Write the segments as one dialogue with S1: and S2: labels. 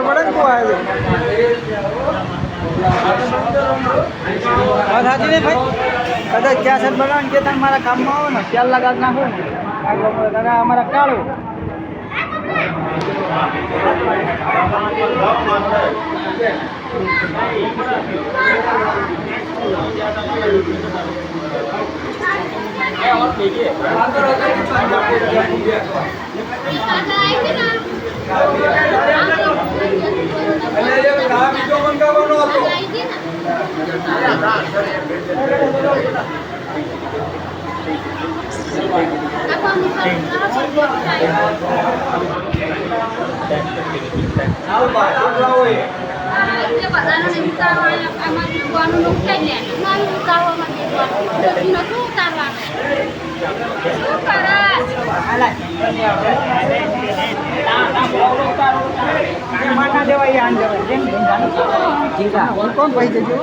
S1: પડે ને કોઈ સાચી નહીં ભાઈ કદાચ ક્યાં સેટ બનાવે કે તમે મારા કામમાં આવો ને તેલ લગાવ નાખો ને દાદા અમારા કાળું કોણ ભાઈ જજો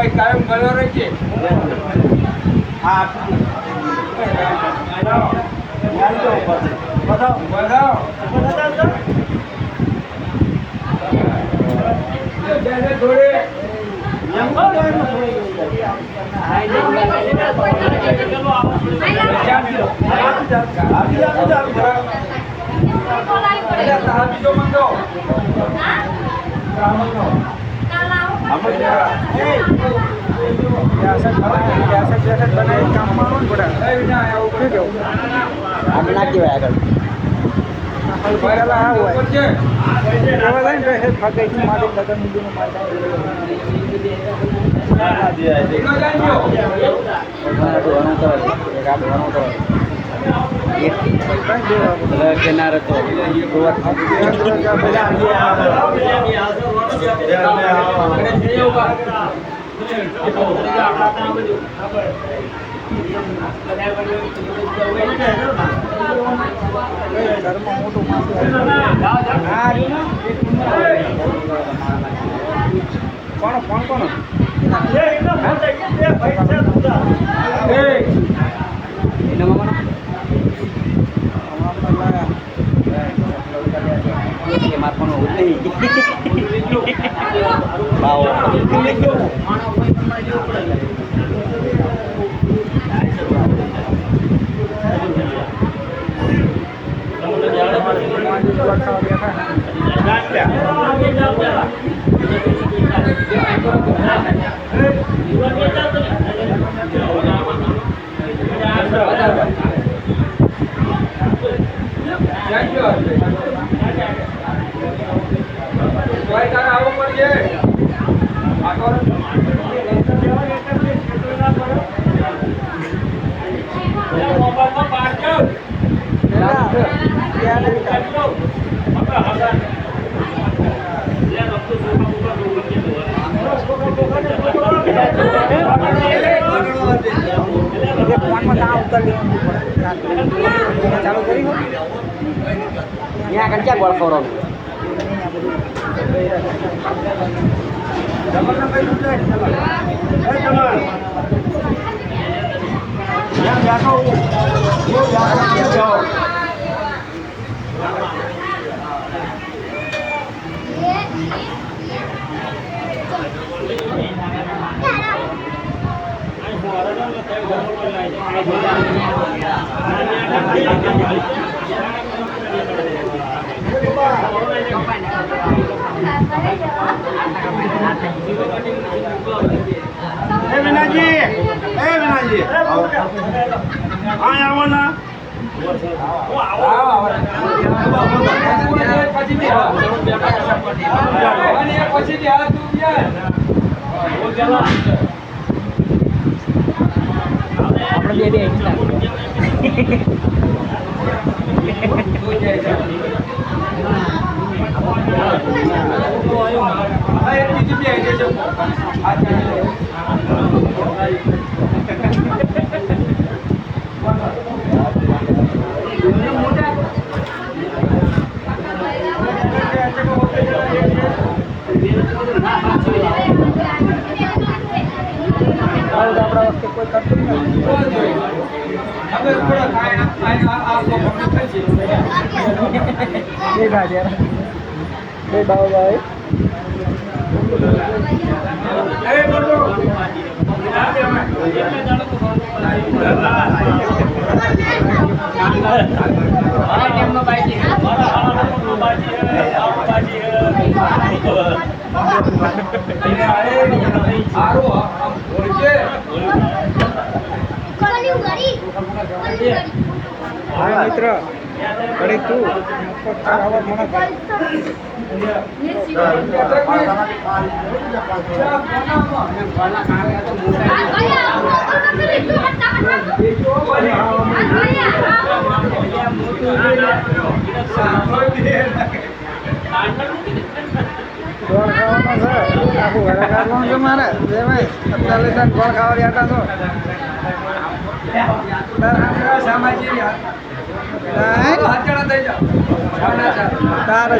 S1: કાયમ ગયો રહે છે હા કિનારે તો ચાલુ કરી ત્યાં કંચા ગોળ ફોરો
S2: વિનાજી હા આવો ના
S1: આપણા વખતે કોઈ કરતું નથી બે બાબુભાઈ હા મિત્ર ઘડી તું આવા મને ગોળ ખાવાનો છે આખું ઘરે કાઢવાનું છે મારે જે ભાઈ અત્યારે ગોળ ખાવા બેઠા છો તારે